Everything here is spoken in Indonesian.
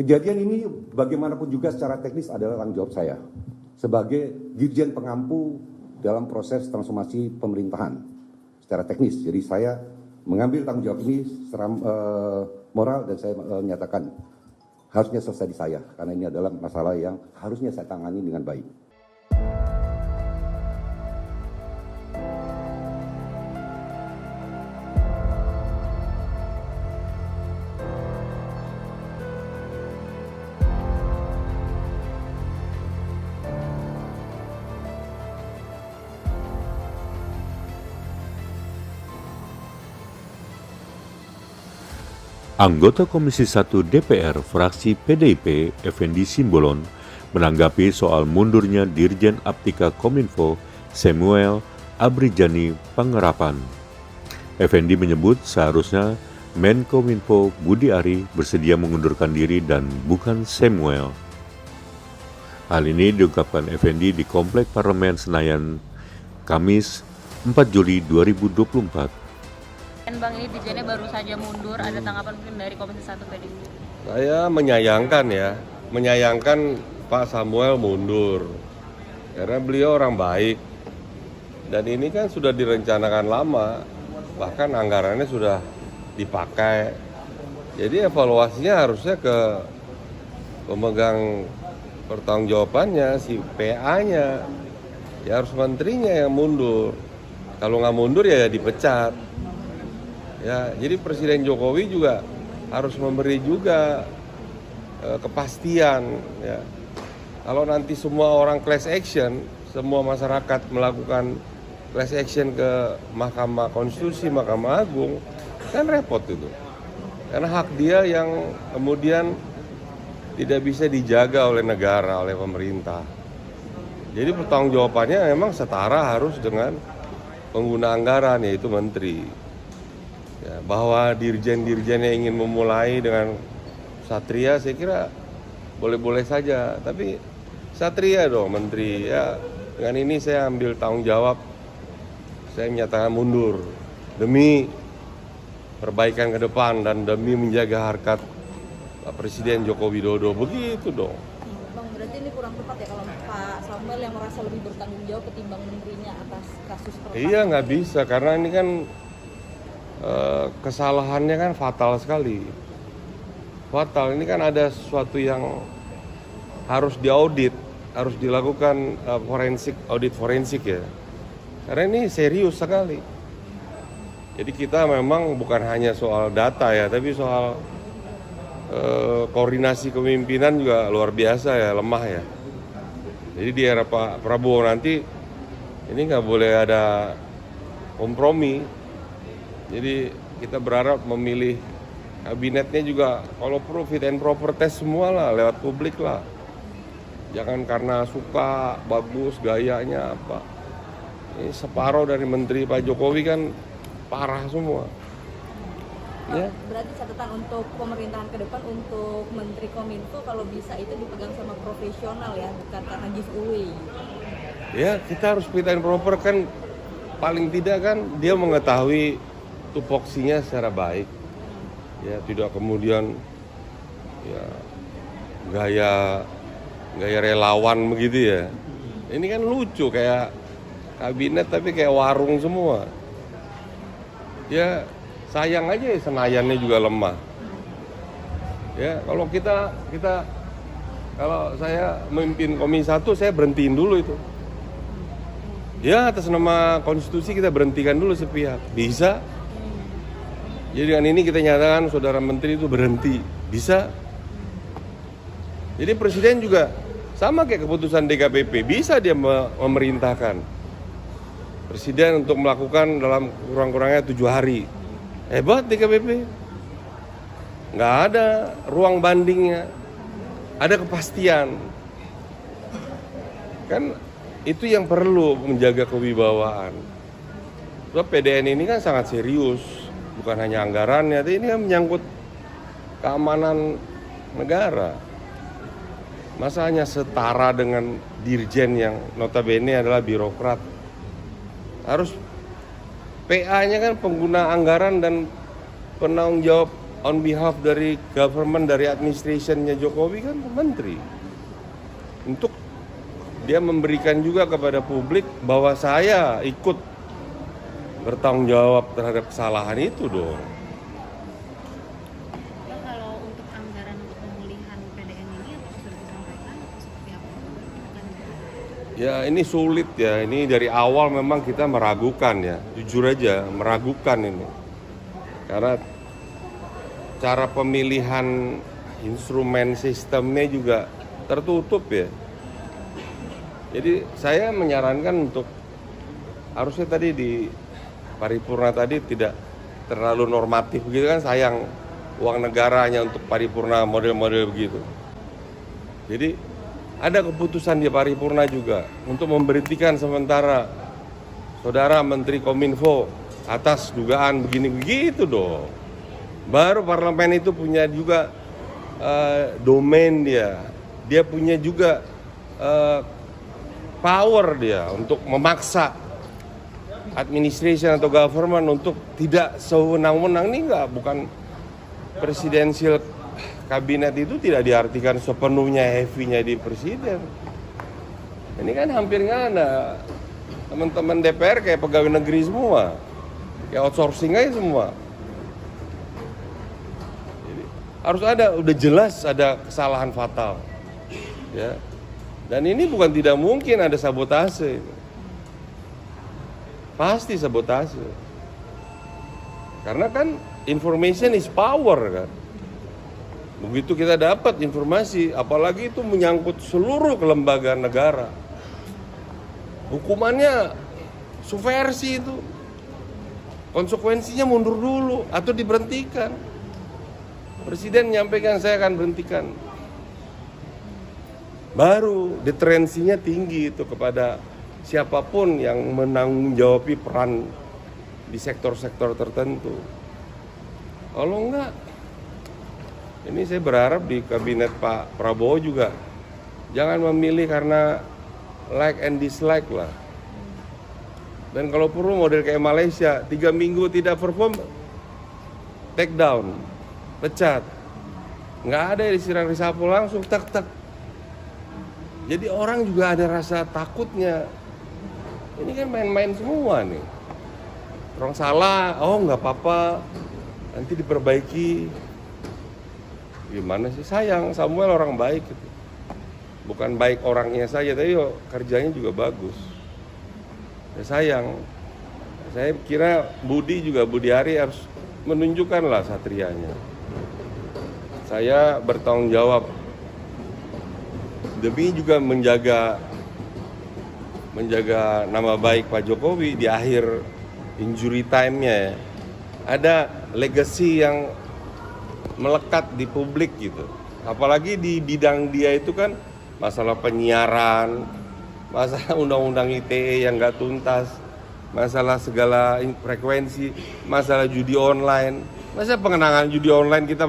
Kejadian ini bagaimanapun juga secara teknis adalah tanggung jawab saya sebagai dirjen pengampu dalam proses transformasi pemerintahan secara teknis. Jadi saya mengambil tanggung jawab ini secara moral dan saya menyatakan harusnya selesai di saya karena ini adalah masalah yang harusnya saya tangani dengan baik. Anggota Komisi 1 DPR fraksi PDIP, Effendi Simbolon, menanggapi soal mundurnya Dirjen Aptika Kominfo, Samuel Abrijani Pangerapan. Effendi menyebut seharusnya Menkominfo Budi Ari bersedia mengundurkan diri dan bukan Samuel. Hal ini diungkapkan Effendi di Komplek Parlemen Senayan, Kamis 4 Juli 2024. Bang, ini dirjennya baru saja mundur, ada tanggapan mungkin dari Komisi 1 PDIP? Saya menyayangkan Pak Samuel mundur karena beliau orang baik dan ini kan sudah direncanakan lama, bahkan anggarannya sudah dipakai. Jadi evaluasinya harusnya ke pemegang pertanggungjawabannya, si PA-nya, ya harus menterinya yang mundur. Kalau nggak mundur ya dipecat. Ya, jadi Presiden Jokowi juga harus memberi juga kepastian. Ya. Kalau nanti semua orang class action, semua masyarakat melakukan class action ke Mahkamah Konstitusi, Mahkamah Agung, kan repot itu. Karena hak dia yang kemudian tidak bisa dijaga oleh negara, oleh pemerintah. Jadi pertanggungjawabannya memang setara harus dengan pengguna anggaran, yaitu menteri. Ya, bahwa dirjen-dirjen yang ingin memulai dengan Satria saya kira boleh-boleh saja, tapi Satria dong menteri. Ya, dengan ini saya ambil tanggung jawab, saya menyatakan mundur demi perbaikan ke depan dan demi menjaga harkat Pak Presiden Joko Widodo. Begitu dong. Bang, berarti ini kurang tepat ya kalau Pak Samuel yang merasa lebih bertanggung jawab ketimbang menterinya atas kasus pertama? Iya, nggak bisa karena ini kan kesalahannya kan fatal sekali. Fatal, ini kan ada sesuatu yang harus diaudit, harus dilakukan audit forensik ya. Karena ini serius sekali. Jadi kita memang bukan hanya soal data ya, tapi soal koordinasi kepemimpinan juga luar biasa ya, lemah ya. Jadi di era Pak Prabowo nanti ini nggak boleh ada kompromi. Jadi kita berharap memilih kabinetnya juga kalau perlu fit and proper test semua lah, lewat publik lah. Jangan karena suka, bagus, gayanya apa. Ini separuh dari menteri Pak Jokowi kan parah semua. Ya. Berarti catatan untuk pemerintahan ke depan untuk Menteri Kominfo kalau bisa itu dipegang sama profesional ya, bukan karena giveaway. Ya, kita harus fit and proper kan, paling tidak kan dia mengetahui tupoksinya secara baik, ya tidak kemudian ya gaya relawan begitu ya. Ini kan lucu kayak kabinet tapi kayak warung semua. Ya sayang aja ya Senayannya juga lemah. Ya kalau kalau saya memimpin Komisi 1 saya berhentiin dulu itu. Ya atas nama konstitusi kita berhentikan dulu sepihak, bisa. Jadi dengan ini kita nyatakan saudara menteri itu berhenti, bisa. Jadi presiden juga sama kayak keputusan DKPP, bisa dia memerintahkan presiden untuk melakukan dalam kurang-kurangnya 7 hari. Hebat DKPP, nggak ada ruang bandingnya, ada kepastian. Kan itu yang perlu menjaga kewibawaan. Sebab PDN ini kan sangat serius. Bukan hanya anggarannya, tapi ini kan menyangkut keamanan negara. Masa hanya setara dengan dirjen yang notabene adalah birokrat. Harus PA-nya kan pengguna anggaran dan penanggung jawab on behalf dari government, dari administrationnya Jokowi kan menteri. Untuk dia memberikan juga kepada publik bahwa saya ikut bertanggung jawab terhadap kesalahan itu dong. Pak, kalau untuk anggaran untuk pemulihan PDN ini apa sudah disampaikan atau seperti apa? Ya ini sulit ya, ini dari awal memang kita meragukan ya, jujur aja meragukan ini. Karena cara pemilihan instrumen sistemnya juga tertutup ya. Jadi saya menyarankan untuk harusnya tadi di paripurna tadi tidak terlalu normatif begitu kan, sayang uang negara hanya untuk paripurna model-model begitu. Jadi ada keputusan di paripurna juga untuk memberhentikan sementara Saudara Menteri Kominfo atas dugaan begini-begitu dong. Baru parlemen itu punya juga domain dia punya juga power dia untuk memaksa administration atau government untuk tidak sewenang-wenang. Ini bukan presidensial kabinet itu tidak diartikan sepenuhnya heavy-nya di presiden. Ini kan hampir nggak ada. Teman-teman DPR kayak pegawai negeri semua, kayak outsourcing aja semua. Jadi, harus ada, udah jelas ada kesalahan fatal, ya. Dan ini bukan tidak mungkin ada sabotase. Pasti sabotase. Karena kan information is power kan. Begitu kita dapat informasi, apalagi itu menyangkut seluruh kelembagaan negara. Hukumannya subversi itu. Konsekuensinya mundur dulu atau diberhentikan. Presiden menyampaikan saya akan berhentikan. Baru deterensinya tinggi itu kepada siapapun yang menanggung-jawabi peran di sektor-sektor tertentu. Kalau enggak, ini saya berharap di kabinet Pak Prabowo juga jangan memilih karena like and dislike lah. Dan kalau perlu model kayak Malaysia, 3 minggu tidak perform, take down, pecat. Nggak ada disiram reshuffle langsung, tak. Jadi orang juga ada rasa takutnya. Ini kan main-main semua nih. Orang salah, oh nggak apa-apa, nanti diperbaiki. Gimana sih, sayang Samuel orang baik gitu. Bukan baik orangnya saja, tapi kerjanya juga bagus. Ya sayang, saya kira Budi Ari harus menunjukkanlah satrianya. Saya bertanggung jawab demi juga menjaga nama baik Pak Jokowi di akhir injury time-nya ya. Ada legacy yang melekat di publik gitu. Apalagi di bidang dia itu kan masalah penyiaran, masalah undang-undang ITE yang nggak tuntas, masalah segala frekuensi, masalah judi online. Masa pengenangan judi online kita